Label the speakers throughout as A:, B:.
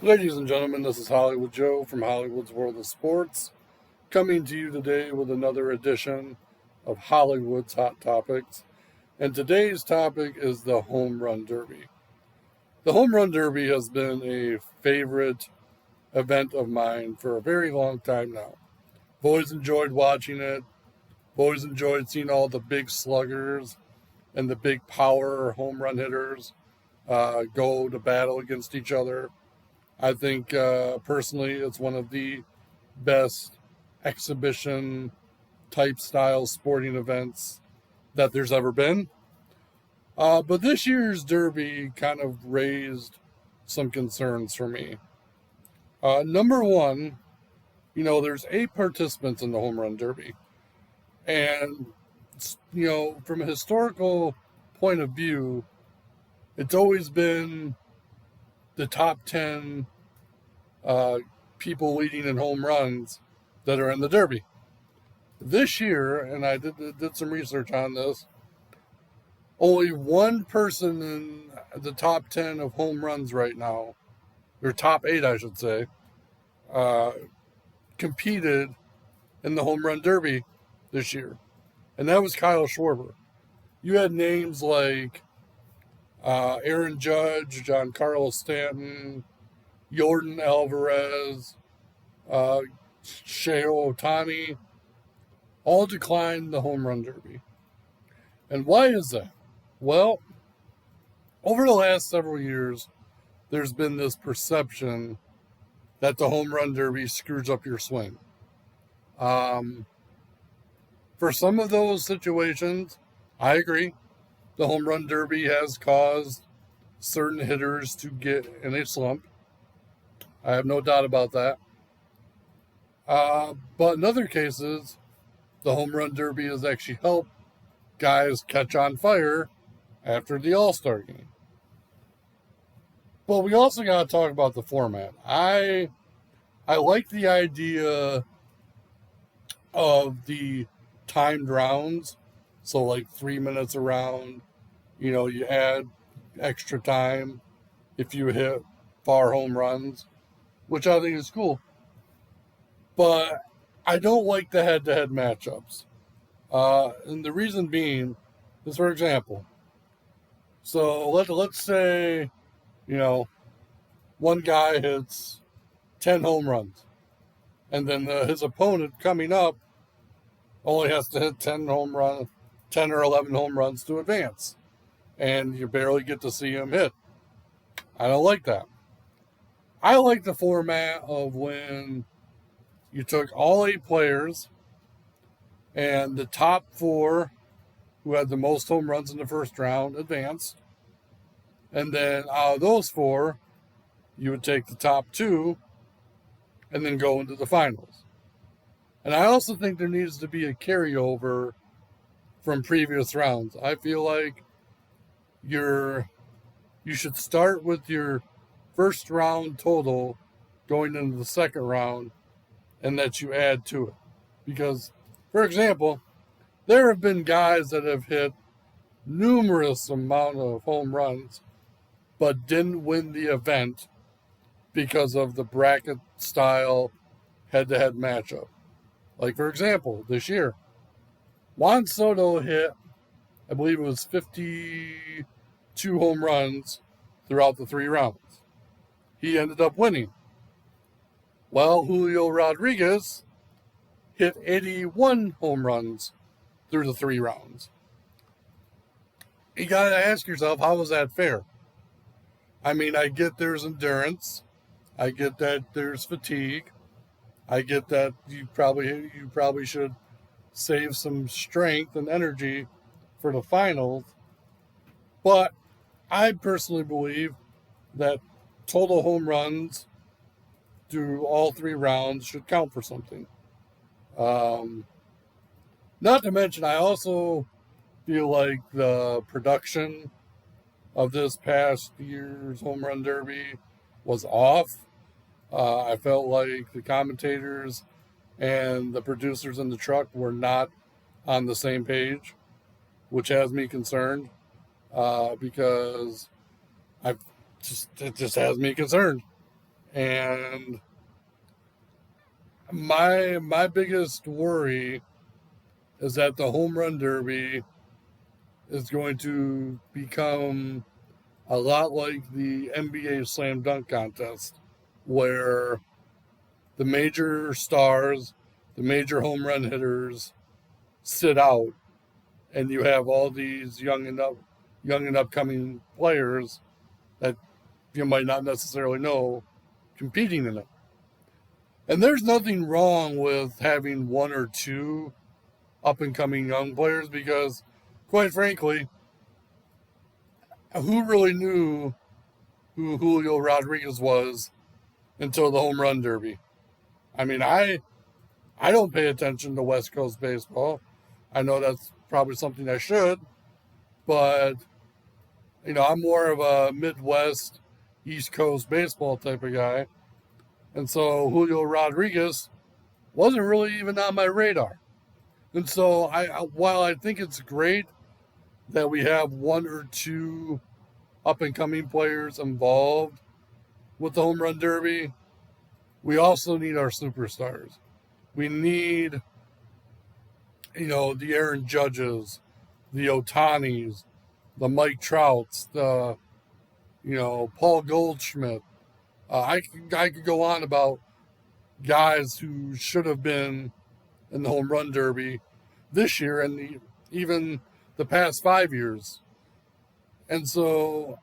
A: Ladies and gentlemen, this is Hollywood Joe from Hollywood's World of Sports, coming to you today with another edition of Hollywood's Hot Topics. And today's topic is the Home Run Derby. The Home Run Derby has been a favorite event of mine for a very long time now. I've always enjoyed watching it. I've always enjoyed seeing all the big sluggers and the big power home run hitters go to battle against each other. I think personally it's one of the best exhibition type style sporting events that there's ever been. But this year's Derby kind of raised some concerns for me. Number one, there's 8 participants in the Home Run Derby. And, from a historical point of view, it's always been the top 10 people leading in home runs that are in the Derby. This year, and I did some research on this, only one person in the top 10 of home runs right now, or top 8, I should say, competed in the Home Run Derby this year. And that was Kyle Schwarber. You had names like Aaron Judge, Giancarlo Stanton, Jordan Alvarez, Shohei Ohtani, all declined the Home Run Derby. And why is that? Well, over the last several years, there's been this perception that the Home Run Derby screws up your swing. For some of those situations, I agree. The Home Run Derby has caused certain hitters to get in a slump. I have no doubt about that. But in other cases, the Home Run Derby has actually helped guys catch on fire after the All-Star game. But we also got to talk about the format. I like the idea of the timed rounds. So like 3 minutes a round, you add extra time if you hit far home runs, which I think is cool. But I don't like the head-to-head matchups. And the reason being is, for example, so let's say, one guy hits 10 home runs, and then his opponent coming up only has to hit 10 or 11 home runs to advance. And you barely get to see him hit. I don't like that. I like the format of when you took all 8 players and the top 4 who had the most home runs in the first round advanced. And then out of those 4, you would take the top 2 and then go into the finals. And I also think there needs to be a carryover from previous rounds. I feel like you should start with your first round total going into the second round and that you add to it. Because, for example, there have been guys that have hit numerous amount of home runs but didn't win the event because of the bracket style head-to-head matchup. Like, for example, this year, Juan Soto hit, I believe it was 52 home runs throughout the 3 rounds. He ended up winning. Well, Julio Rodriguez hit 81 home runs through the 3 rounds. You got to ask yourself, how is that fair? I mean, I get there's endurance. I get that there's fatigue. I get that you probably should save some strength and energy for the finals. But I personally believe that total home runs through all 3 rounds should count for something. Not to mention, I also feel like the production of this past year's Home Run Derby was off. I felt like the commentators and the producers in the truck were not on the same page, which has me concerned because it just has me concerned. And my biggest worry is that the home run derby is going to become a lot like the NBA slam dunk contest, where the major stars, the major home run hitters sit out, and you have all these young and upcoming players that you might not necessarily know competing in it. And there's nothing wrong with having one or two up and coming young players because, quite frankly, who really knew who Julio Rodriguez was until the home run derby? I mean, I don't pay attention to West Coast baseball. I know that's probably something I should, but I'm more of a Midwest, East Coast baseball type of guy. And so Julio Rodriguez wasn't really even on my radar. And so while I think it's great that we have one or two up and coming players involved with the home run derby, we also need our superstars. We need, the Aaron Judges, the Otanis, the Mike Trouts, the, Paul Goldschmidt. I could go on about guys who should have been in the home run derby this year and even the past 5 years. And so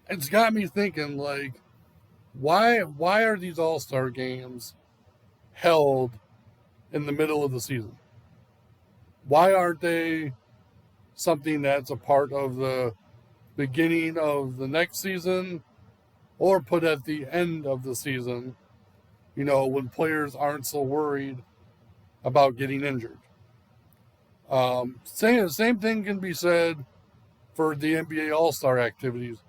A: it's got me thinking, like, why are these all-star games held in the middle of the season? Why aren't they something that's a part of the beginning of the next season or put at the end of the season, when players aren't so worried about getting injured? Same thing can be said for the NBA All-Star activities.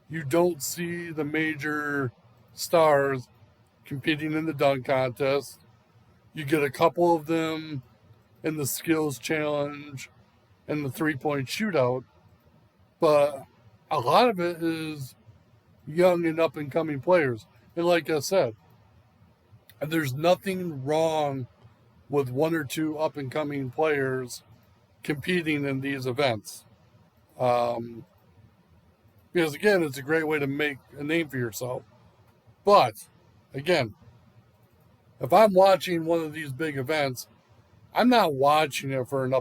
A: You don't see the major stars competing in the dunk contest. You get a couple of them in the skills challenge and the three-point shootout, but a lot of it is young and up-and-coming players. And like I said, there's nothing wrong with one or two up-and-coming players competing in these events. Because, again, it's a great way to make a name for yourself. But, again, if I'm watching one of these big events, I'm not watching it for an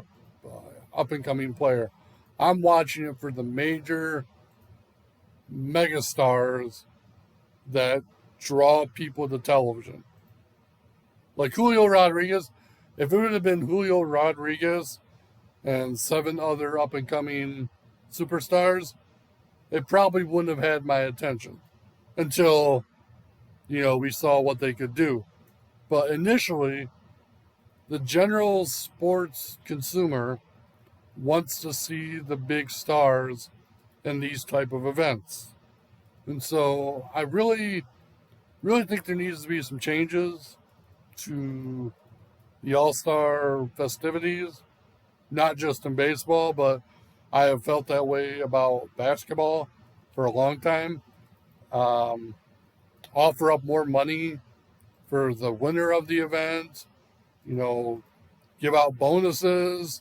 A: up-and-coming player. I'm watching it for the major megastars that draw people to television. Like Julio Rodriguez, if it would have been Julio Rodriguez and 7 other up-and-coming superstars, it probably wouldn't have had my attention until, we saw what they could do. But initially, the general sports consumer wants to see the big stars in these type of events. And so I really, really think there needs to be some changes to the All-Star festivities, not just in baseball, but I have felt that way about basketball for a long time. Offer up more money for the winner of the event, give out bonuses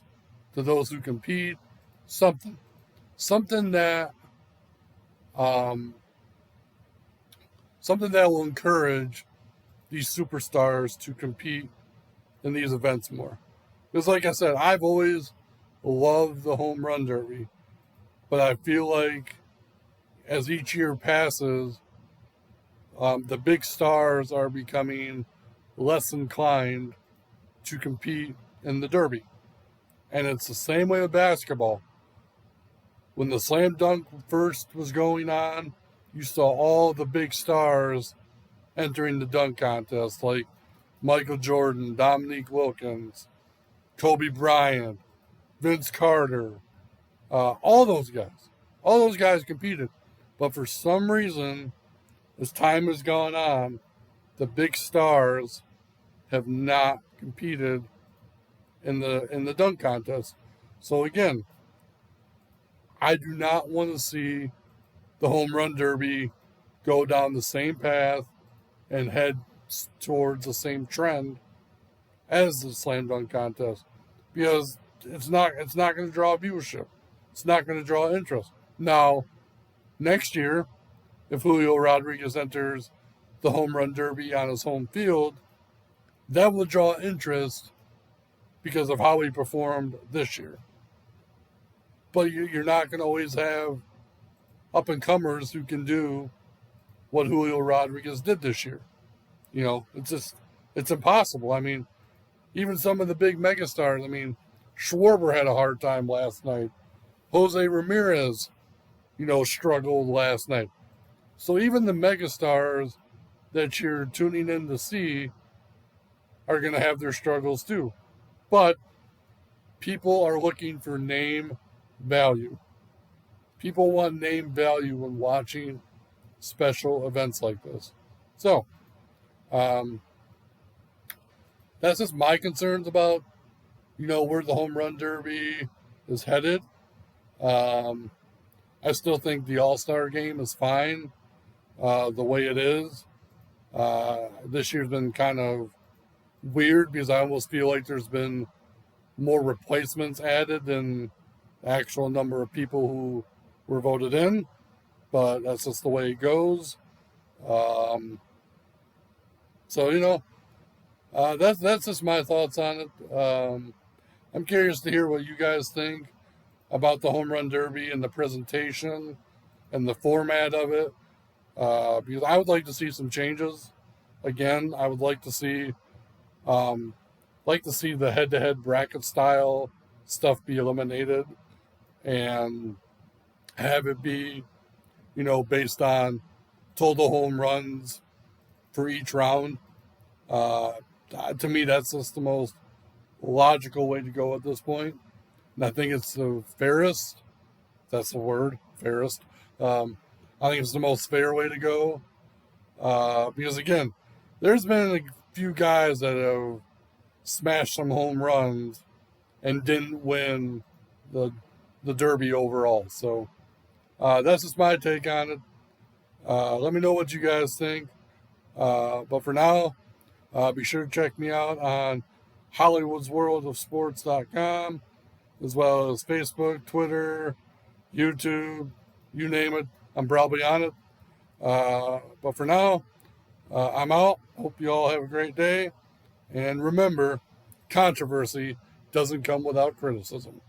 A: to those who compete, something that will encourage these superstars to compete in these events more. Because like I said, I've always loved the home run derby, but I feel like as each year passes, the big stars are becoming less inclined to compete in the derby. And it's the same way with basketball. When the slam dunk first was going on, you saw all the big stars entering the dunk contest, like Michael Jordan, Dominique Wilkins, Kobe Bryant, Vince Carter, all those guys. All those guys competed. But for some reason, as time has gone on, the big stars have not competed in the dunk contest. So again, I do not want to see the home run derby go down the same path and head towards the same trend as the slam dunk contest, because it's not going to draw viewership. It's not going to draw interest. Now, next year, if Julio Rodriguez enters the home run derby on his home field, that will draw interest because of how he performed this year. But you're not going to always have up and comers who can do what Julio Rodriguez did this year. It's impossible. I mean, even some of the big megastars. I mean, Schwarber had a hard time last night. Jose Ramirez, struggled last night. So even the megastars that you're tuning in to see are going to have their struggles too. But people are looking for name value. People want name value when watching special events like this. So, that's just my concerns about, where the home run derby is headed. I still think the All-Star game is fine the way it is. This year's been kind of weird because I almost feel like there's been more replacements added than the actual number of people who were voted in. But that's just the way it goes. So, that's just my thoughts on it. I'm curious to hear what you guys think about the home run derby and the presentation and the format of it, because I would like to see some changes. Again, I would like to see the head-to-head bracket style stuff be eliminated and have it be, based on total home runs for each round. To me, that's just the most logical way to go at this point. And I think it's the fairest. That's the word, fairest. I think it's the most fair way to go. Because, again, there's been a few guys that have smashed some home runs and didn't win the Derby overall. So that's just my take on it. Let me know what you guys think. But for now, be sure to check me out on HollywoodsWorldOfSports.com, as well as Facebook, Twitter, YouTube, you name it. I'm probably on it. But for now, I'm out. Hope you all have a great day. And remember, controversy doesn't come without criticism.